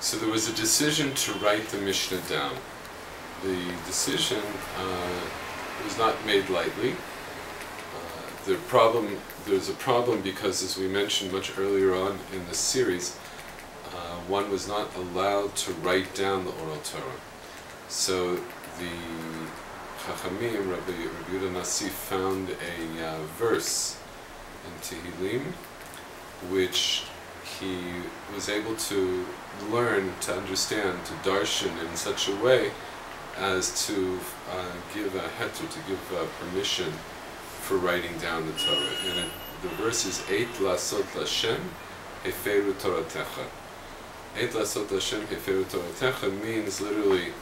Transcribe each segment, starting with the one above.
So there was a decision to write the Mishnah down. The decision was not made lightly. There's a problem because, as we mentioned much earlier on in this series, one was not allowed to write down the oral Torah. So the Chachamim, Rabbi Yehuda Nasi, found a verse in Tehillim which he was able to learn, to understand, to darshan in such a way as to give a heter, to give permission for writing down the Torah. And the verse is Eit lasot Lashem heferu Toratecha. Eit lasot Lashem heferu Toratecha means literally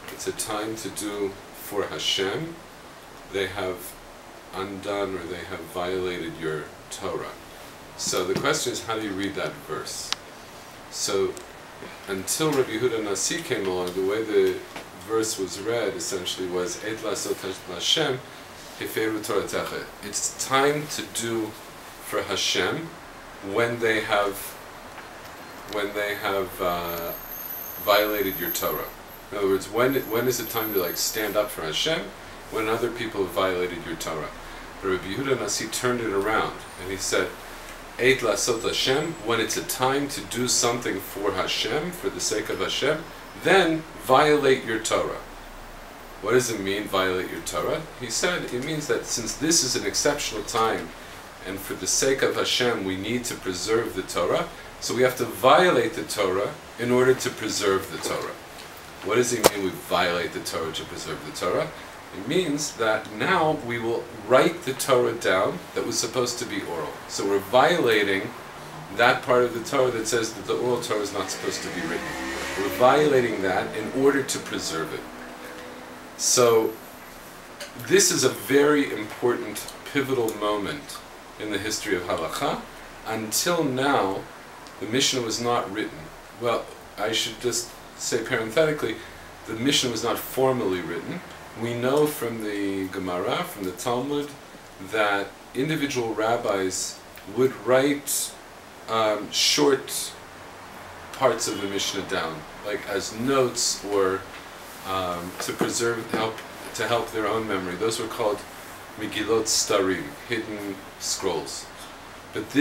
it's a time to do for Hashem. They have undone, or they have violated your Torah. So the question is, how do you read that verse? So until Rabbi Yehuda Nasi came along, the way the verse was read essentially was Eit lasot Hashem heferu Toratecha. It's time to do for Hashem when they have violated your Torah. In other words, when is it time to stand up for Hashem? When other people have violated your Torah. But Rabbi Yehuda Nasi turned it around and he said, Eit lasot Hashem, when it's a time to do something for Hashem, for the sake of Hashem, then violate your Torah. What does it mean, violate your Torah? He said it means that since this is an exceptional time, and for the sake of Hashem we need to preserve the Torah, so we have to violate the Torah in order to preserve the Torah. What does it mean we violate the Torah to preserve the Torah? It means that now we will write the Torah down that was supposed to be oral. So we're violating that part of the Torah that says that the oral Torah is not supposed to be written. We're violating that in order to preserve it. So this is a very important, pivotal moment in the history of Halacha. Until now, the Mishnah was not written. Well, I should just say parenthetically, the Mishnah was not formally written. We know from the Gemara, from the Talmud, that individual rabbis would write short parts of the Mishnah down, like as notes or to help their own memory. Those were called Megillot Starim, hidden scrolls. But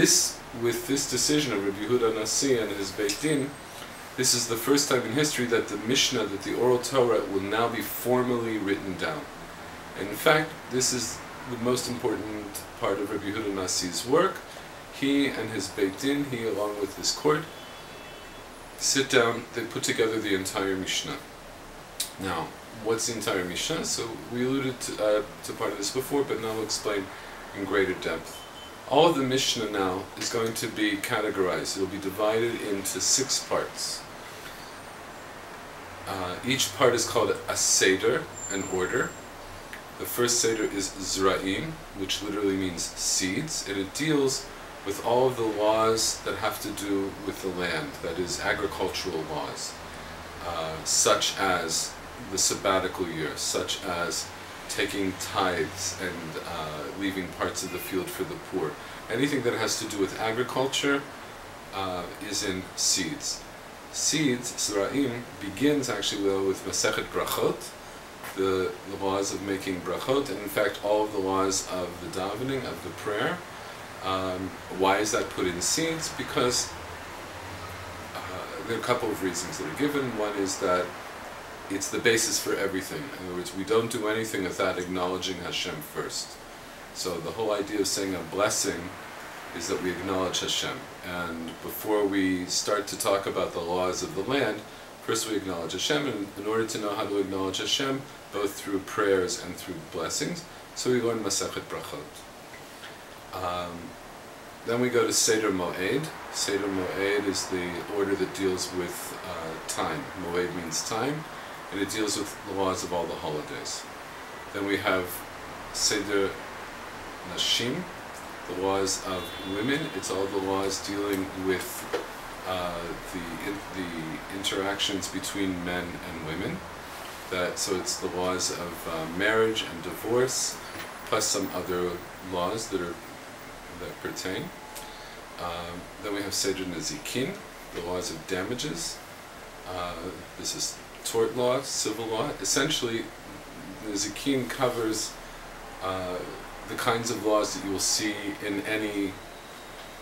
with this decision of Rabbi Yehuda Nasi and his Beit Din, this is the first time in history that the Mishnah, that the oral Torah, will now be formally written down. And in fact, this is the most important part of Rabbi Yehuda Nasi's work. He and his Beit Din, he along with his court, sit down, they put together the entire Mishnah. Now, what's the entire Mishnah? So we alluded to part of this before, but now we'll explain in greater depth. All of the Mishnah now is going to be categorized. It will be divided into 6 parts. Each part is called a Seder, an order. The first Seder is Zra'im, which literally means seeds, and it deals with all of the laws that have to do with the land, that is, agricultural laws, such as the sabbatical year, such as taking tithes and leaving parts of the field for the poor. Anything that has to do with agriculture is in seeds. Seeds, Zra'im, begins actually with Masechet Brachot, the laws of making brachot, and in fact all of the laws of the davening, of the prayer. Why is that put in seeds? Because there are a couple of reasons that are given. One is that it's the basis for everything. In other words, we don't do anything without acknowledging Hashem first. So the whole idea of saying a blessing is that we acknowledge Hashem. And before we start to talk about the laws of the land, first we acknowledge Hashem, and in order to know how to acknowledge Hashem, both through prayers and through blessings, so we learn Masechet Brachot. Then we go to Seder Moed. Seder Moed is the order that deals with time. Moed means time, and it deals with the laws of all the holidays. Then we have Seder Nashim, the laws of women. It's all the laws dealing with the interactions between men and women. So it's the laws of marriage and divorce, plus some other laws that pertain. Then we have Seder Nezikin, the laws of damages. This is tort law, civil law. Essentially, the Zikin covers the kinds of laws that you will see in any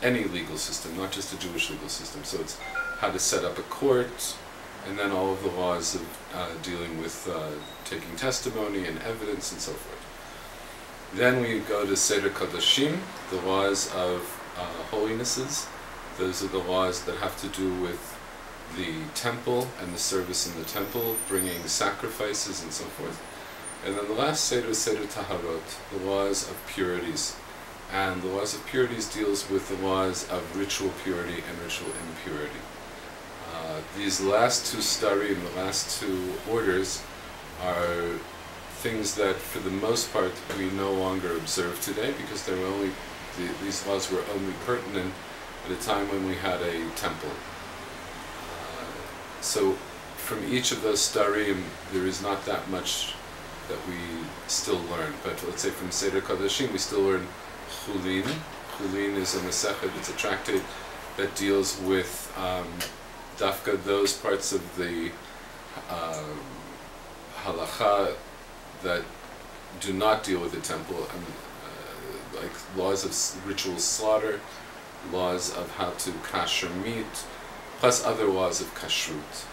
legal system, not just a Jewish legal system. So it's how to set up a court, and then all of the laws of dealing with taking testimony and evidence and so forth. Then we go to Seder Kodashim, the laws of holinesses. Those are the laws that have to do with the temple and the service in the temple, bringing sacrifices and so forth. And then the last Seder is Seder Taharot, the laws of purities. And the laws of purities deals with the laws of ritual purity and ritual impurity. These last two stari and the last two orders are things that, for the most part, we no longer observe today, because they were only these laws were only pertinent at a time when we had a temple. So, from each of those starim, there is not that much that we still learn. But let's say from Seder Kodashim, we still learn Chulin. Chulin is a Masechet, it's a tractate that deals with Dafka, those parts of the Halacha that do not deal with the temple, like laws of ritual slaughter, laws of how to kasher meat, plus other laws of kashrut,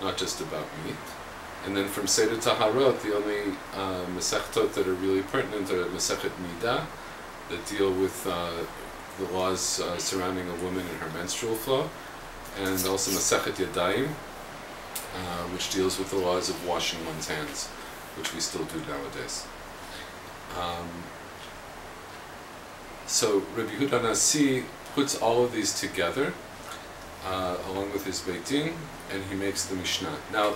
not just about meat. And then from Seder Taharot, the only Masechtot that are really pertinent are Masechet Nida, that deal with the laws surrounding a woman and her menstrual flow, and also Masechet Yadayim, which deals with the laws of washing one's hands, which we still do nowadays. So Rabbi Yehuda Nasi puts all of these together along with his Beit Din, and he makes the Mishnah. Now,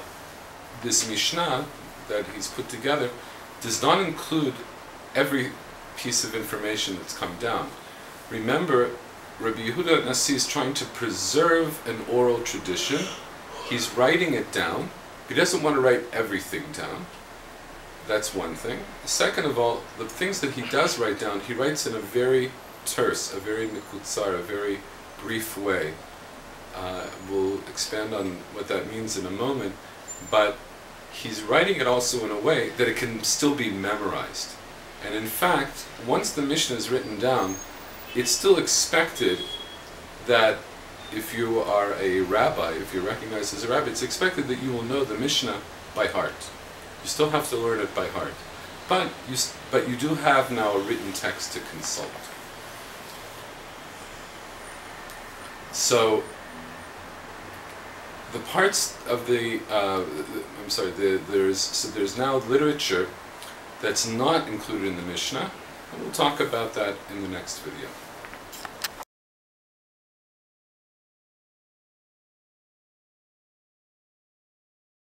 this Mishnah that he's put together does not include every piece of information that's come down. Remember, Rabbi Yehuda Nasi is trying to preserve an oral tradition. He's writing it down. He doesn't want to write everything down. That's one thing. Second of all, the things that he does write down, he writes in a very terse, a very mikutzar, a very brief way. We'll expand on what that means in a moment, but he's writing it also in a way that it can still be memorized. And in fact, once the Mishnah is written down, it's still expected that if you are a rabbi, if you're recognized as a rabbi, it's expected that you will know the Mishnah by heart. You still have to learn it by heart. But you do have now a written text to consult. So, the parts of the, there's now literature that's not included in the Mishnah, and we'll talk about that in the next video.